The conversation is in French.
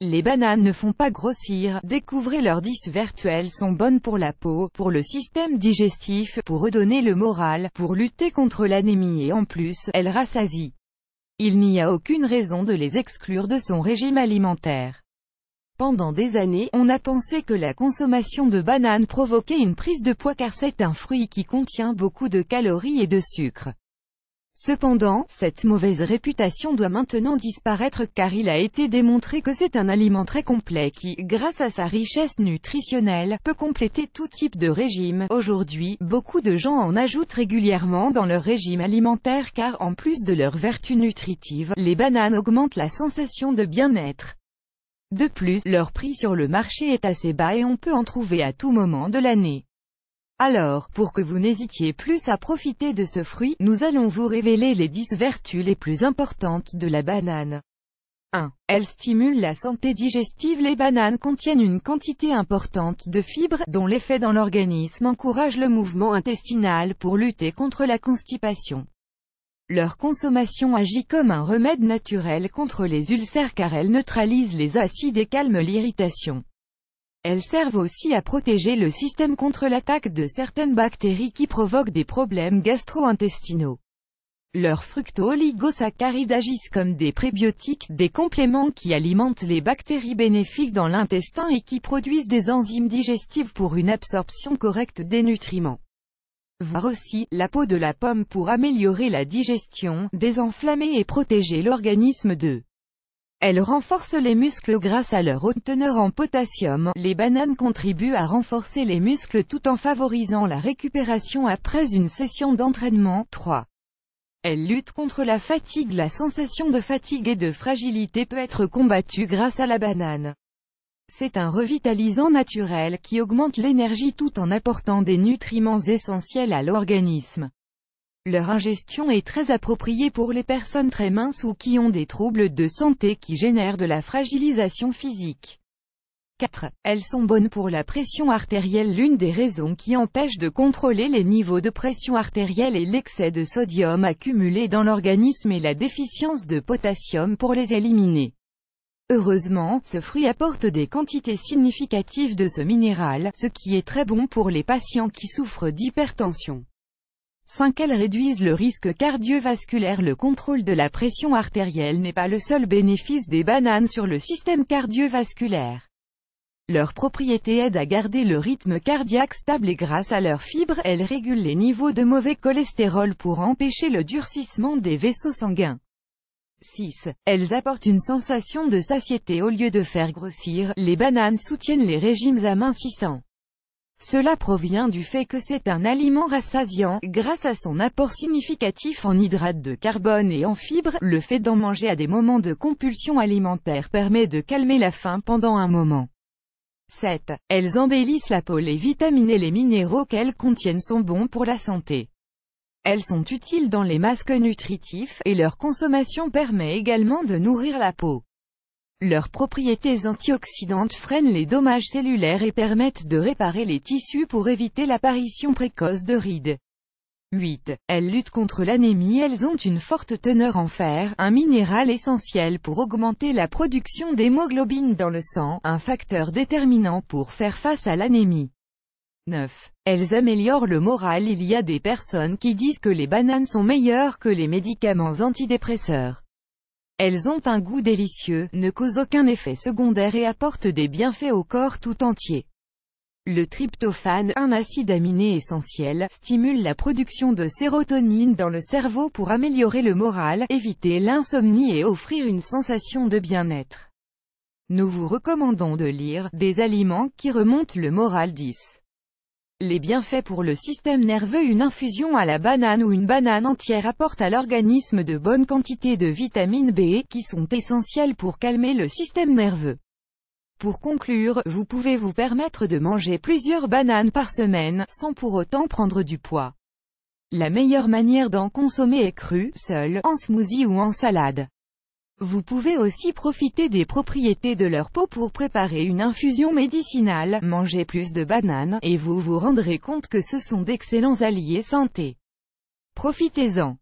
Les bananes ne font pas grossir. Découvrez leurs 10 vertus. Elles sont bonnes pour la peau, pour le système digestif, pour redonner le moral, pour lutter contre l'anémie et en plus, elles rassasient. Il n'y a aucune raison de les exclure de son régime alimentaire. Pendant des années, on a pensé que la consommation de bananes provoquait une prise de poids car c'est un fruit qui contient beaucoup de calories et de sucre. Cependant, cette mauvaise réputation doit maintenant disparaître car il a été démontré que c'est un aliment très complet qui, grâce à sa richesse nutritionnelle, peut compléter tout type de régime. Aujourd'hui, beaucoup de gens en ajoutent régulièrement dans leur régime alimentaire car, en plus de leurs vertus nutritives, les bananes augmentent la sensation de bien-être. De plus, leur prix sur le marché est assez bas et on peut en trouver à tout moment de l'année. Alors, pour que vous n'hésitiez plus à profiter de ce fruit, nous allons vous révéler les 10 vertus les plus importantes de la banane. 1. Elle stimule la santé digestive. Les bananes contiennent une quantité importante de fibres, dont l'effet dans l'organisme encourage le mouvement intestinal pour lutter contre la constipation. Leur consommation agit comme un remède naturel contre les ulcères car elles neutralisent les acides et calment l'irritation. Elles servent aussi à protéger le système contre l'attaque de certaines bactéries qui provoquent des problèmes gastro-intestinaux. Leurs fructo-oligosaccharides agissent comme des prébiotiques, des compléments qui alimentent les bactéries bénéfiques dans l'intestin et qui produisent des enzymes digestives pour une absorption correcte des nutriments. Voir aussi, la peau de la pomme pour améliorer la digestion, désenflammer et protéger l'organisme de. Elles renforcent les muscles grâce à leur haute teneur en potassium. Les bananes contribuent à renforcer les muscles tout en favorisant la récupération après une session d'entraînement. 3. Elles luttent contre la fatigue. La sensation de fatigue et de fragilité peut être combattue grâce à la banane. C'est un revitalisant naturel qui augmente l'énergie tout en apportant des nutriments essentiels à l'organisme. Leur ingestion est très appropriée pour les personnes très minces ou qui ont des troubles de santé qui génèrent de la fragilisation physique. 4. Elles sont bonnes pour la pression artérielle. L'une des raisons qui empêche de contrôler les niveaux de pression artérielle est l'excès de sodium accumulé dans l'organisme et la déficience de potassium pour les éliminer. Heureusement, ce fruit apporte des quantités significatives de ce minéral, ce qui est très bon pour les patients qui souffrent d'hypertension. 5. Elles réduisent le risque cardiovasculaire. Le contrôle de la pression artérielle n'est pas le seul bénéfice des bananes sur le système cardiovasculaire. Leurs propriétés aident à garder le rythme cardiaque stable et grâce à leurs fibres, elles régulent les niveaux de mauvais cholestérol pour empêcher le durcissement des vaisseaux sanguins. 6. Elles apportent une sensation de satiété au lieu de faire grossir. Les bananes soutiennent les régimes amincissants. Cela provient du fait que c'est un aliment rassasiant, grâce à son apport significatif en hydrates de carbone et en fibres. Le fait d'en manger à des moments de compulsion alimentaire permet de calmer la faim pendant un moment. 7. Elles embellissent la peau. Les vitamines et les minéraux qu'elles contiennent sont bons pour la santé. Elles sont utiles dans les masques nutritifs, et leur consommation permet également de nourrir la peau. Leurs propriétés antioxydantes freinent les dommages cellulaires et permettent de réparer les tissus pour éviter l'apparition précoce de rides. 8. Elles luttent contre l'anémie. Elles ont une forte teneur en fer, un minéral essentiel pour augmenter la production d'hémoglobine dans le sang, un facteur déterminant pour faire face à l'anémie. 9. Elles améliorent le moral. Il y a des personnes qui disent que les bananes sont meilleures que les médicaments antidépresseurs. Elles ont un goût délicieux, ne causent aucun effet secondaire et apportent des bienfaits au corps tout entier. Le tryptophane, un acide aminé essentiel, stimule la production de sérotonine dans le cerveau pour améliorer le moral, éviter l'insomnie et offrir une sensation de bien-être. Nous vous recommandons de lire « Des aliments qui remontent le moral 10. Les bienfaits pour le système nerveux. Une infusion à la banane ou une banane entière apporte à l'organisme de bonnes quantités de vitamine B, qui sont essentielles pour calmer le système nerveux. Pour conclure, vous pouvez vous permettre de manger plusieurs bananes par semaine, sans pour autant prendre du poids. La meilleure manière d'en consommer est crue, seule, en smoothie ou en salade. Vous pouvez aussi profiter des propriétés de leur peau pour préparer une infusion médicinale. Mangez plus de bananes, et vous vous rendrez compte que ce sont d'excellents alliés santé. Profitez-en.